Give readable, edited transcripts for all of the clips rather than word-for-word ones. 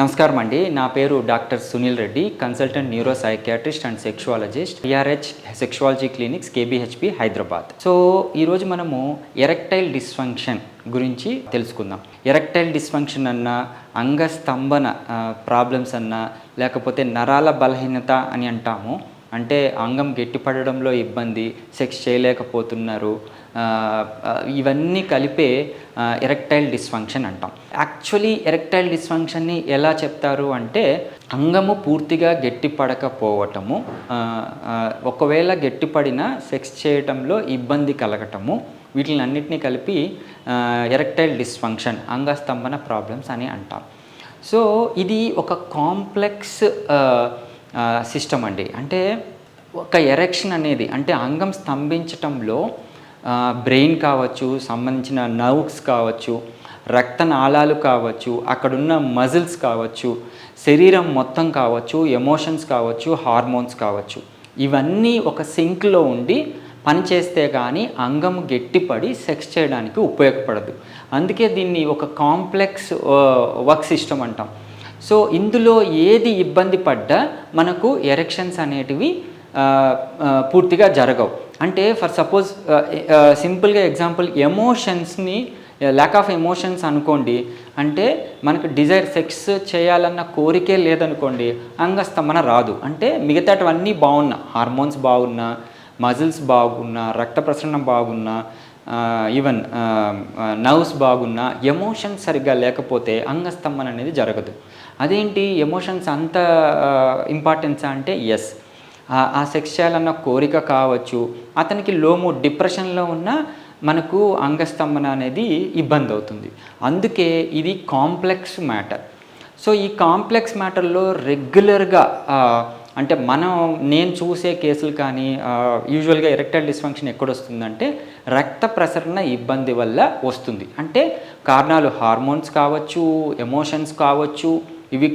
నమస్కారం అండి. నా పేరు doctor Sunil Reddy, consultant neuro psychiatrist and sexologist, PRH sexology clinics, KBHP, Hyderabad. So ఈరోజు మనము ఎరెక్టైల్ డిస్ఫంక్షన్ గురించి తెలుసుకుందాం. ఎరెక్టైల్ డిస్ఫంక్షన్ అన్నా, అంగస్తంభన ప్రాబ్లమ్స్ అన్నా, లేకపోతే నరాల బలహీనత అని అంటాము. అంటే అంగం గట్టిపడడంలో ఇబ్బంది, సెక్స్ చేయలేకపోతున్నారు, ఇవన్నీ కలిపే ఎరెక్టైల్ డిస్ఫంక్షన్ అంటాం. యాక్చువల్లీ ఎరెక్టైల్ డిస్ఫంక్షన్ని ఎలా చెప్తారు అంటే, అంగము పూర్తిగా గట్టిపడకపోవటము, ఒకవేళ గట్టిపడినా సెక్స్ చేయటంలో ఇబ్బంది కలగటము, వీటిని అన్నిటినీ కలిపి ఎరెక్టైల్ డిస్ఫంక్షన్, అంగస్తంభన ప్రాబ్లమ్స్ అని అంటాం. సో ఇది ఒక కాంప్లెక్స్ సిస్టమ్ అండి. అంటే ఒక ఎరెక్షన్ అనేది, అంటే అంగం స్తంభించటంలో బ్రెయిన్ కావచ్చు, సంబంధించిన నర్వ్స్ కావచ్చు, రక్తనాళాలు కావచ్చు, అక్కడున్న మజిల్స్ కావచ్చు, శరీరం మొత్తం కావచ్చు, ఎమోషన్స్ కావచ్చు, హార్మోన్స్ కావచ్చు, ఇవన్నీ ఒక సింక్లో ఉండి పనిచేస్తే కానీ అంగం గట్టిపడి సెక్స్ చేయడానికి ఉపయోగపడదు. అందుకే దీన్ని ఒక కాంప్లెక్స్ వర్క్ సిస్టమ్ అంటాం. సో ఇందులో ఏది ఇబ్బంది పడ్డా మనకు ఎరెక్షన్స్ అనేటివి పూర్తిగా జరగవు. అంటే ఫర్ సపోజ్ సింపుల్గా ఎగ్జాంపుల్, ఎమోషన్స్ని, ల్యాక్ ఆఫ్ ఎమోషన్స్ అనుకోండి, అంటే మనకు డిజైర్ సెక్స్ చేయాలన్న కోరికే లేదనుకోండి, అంగస్తంభన రాదు. అంటే మిగతావన్నీ బాగున్నా, హార్మోన్స్ బాగున్నా, మజిల్స్ బాగున్నా, రక్త ప్రసరణ బాగున్నా, ఈవెన్ నర్వ్స్ బాగున్నా, ఎమోషన్స్ సరిగ్గా లేకపోతే అంగస్తంభన అనేది జరగదు. అదేంటి ఎమోషన్స్ అంత ఇంపార్టెన్స్ అంటే, ఎస్, ఆ సెక్స్ చేయాలన్న కోరిక కావచ్చు, అతనికి లోము డిప్రెషన్లో ఉన్న మనకు అంగస్తంభన అనేది ఇబ్బంది అవుతుంది. అందుకే ఇది కాంప్లెక్స్ మ్యాటర్. సో ఈ కాంప్లెక్స్ మ్యాటర్లో రెగ్యులర్గా అంటే నేను చూసే కేసులు కానీ యూజువల్గా ఎరెక్టైల్ డిస్ఫంక్షన్ ఎక్కడొస్తుందంటే రక్త ప్రసరణ ఇబ్బంది వల్ల వస్తుంది. అంటే కారణాలు హార్మోన్స్ కావచ్చు, ఎమోషన్స్ కావచ్చు, ఇవి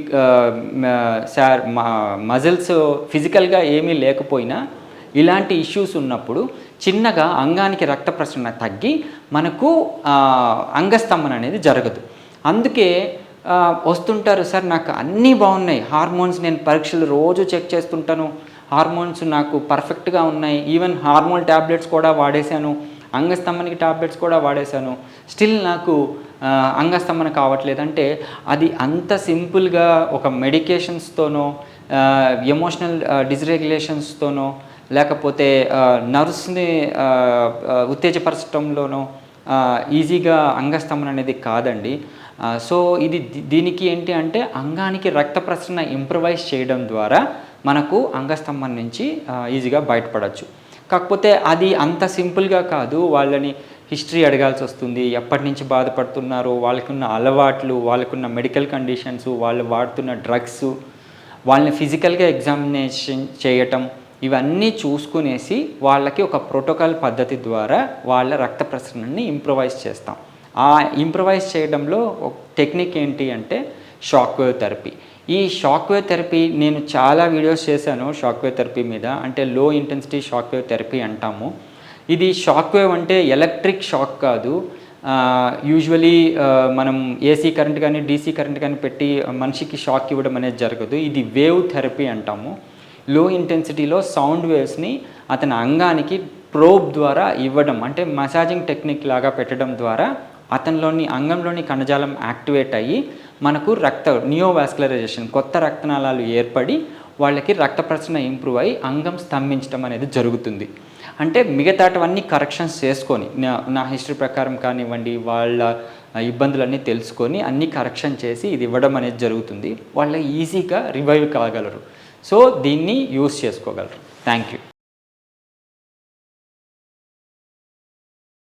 మజిల్స్ ఫిజికల్గా ఏమీ లేకపోయినా ఇలాంటి ఇష్యూస్ ఉన్నప్పుడు చిన్నగా అంగానికి రక్త ప్రసరణ తగ్గి మనకు అంగస్తంభన అనేది జరగదు. అందుకే వస్తుంటారు, సార్ నాకు అన్నీ బాగున్నాయి, హార్మోన్స్ నేను పరీక్షలు రోజు చెక్ చేస్తుంటాను, హార్మోన్స్ నాకు పర్ఫెక్ట్గా ఉన్నాయి, ఈవెన్ హార్మోన్ ట్యాబ్లెట్స్ కూడా వాడేశాను, అంగస్తంభనకి ట్యాబ్లెట్స్ కూడా వాడేశాను, స్టిల్ నాకు అంగస్తంభన కావట్లేదంటే అది అంత సింపుల్గా ఒక మెడికేషన్స్తోనో, ఎమోషనల్ డిస్రెగ్యులేషన్స్తోనో, లేకపోతే నర్వ్స్ని ఉత్తేజపరచడంలోనో ఈజీగా అంగస్తంభన అనేది కాదండి. సో దీనికి ఏంటి అంటే, అంగానికి రక్త ప్రసరణ ఇంప్రవైజ్ చేయడం ద్వారా మనకు అంగస్తంభన నుంచి ఈజీగా బయటపడవచ్చు. కాకపోతే అది అంత సింపుల్గా కాదు. వాళ్ళని హిస్టరీ అడగాల్సి వస్తుంది, ఎప్పటి నుంచి బాధపడుతున్నారో, వాళ్ళకున్న అలవాట్లు, వాళ్ళకున్న మెడికల్ కండిషన్స్, వాళ్ళు వాడుతున్న డ్రగ్స్, వాళ్ళని ఫిజికల్గా ఎగ్జామినేషన్ చేయటం, ఇవన్నీ చూసుకునేసి వాళ్ళకి ఒక ప్రోటోకాల్ పద్ధతి ద్వారా వాళ్ళ రక్త ప్రసరణని ఇంప్రవైజ్ చేస్తాం. ఆ ఇంప్రవైజ్ చేయడంలో ఒక టెక్నిక్ ఏంటి అంటే షాక్ వేవ్ థెరపీ. ఈ షాక్ వేవ్ థెరపీ నేను చాలా వీడియోస్ చేశాను షాక్ వేవ్ థెరపీ మీద. అంటే లో ఇంటెన్సిటీ షాక్ వేవ్ థెరపీ అంటాము. ఇది షాక్ వేవ్ అంటే ఎలక్ట్రిక్ షాక్ కాదు. యూజువలీ మనం ఏసీ కరెంట్ కానీ DC కరెంట్ కానీ పెట్టి మనిషికి షాక్ ఇవ్వడం అనేది జరగదు. ఇది వేవ్ థెరపీ అంటాము. లో ఇంటెన్సిటీలో సౌండ్ వేవ్స్ని అతని అంగానికి ప్రోబ్ ద్వారా ఇవ్వడం, అంటే మసాజింగ్ టెక్నిక్ లాగా పెట్టడం ద్వారా అతనిలోని అంగంలోని కణజాలం యాక్టివేట్ అయ్యి మనకు నియోవాస్కులరైజేషన్, కొత్త రక్తనాళాలు ఏర్పడి వాళ్ళకి రక్త ప్రసరణ ఇంప్రూవ్ అయ్యి అంగం స్తంభించడం అనేది జరుగుతుంది. అంటే మిగతావన్నీ కరెక్షన్స్ చేసుకొని, నా హిస్టరీ ప్రకారం కానివ్వండి, వాళ్ళ ఇబ్బందులన్నీ తెలుసుకొని అన్నీ కరెక్షన్ చేసి ఇది ఇవ్వడం అనేది జరుగుతుంది. వాళ్ళు ఈజీగా రివైవ్ కాగలరు. సో దీన్ని యూస్ చేసుకోగలరు. Thank you.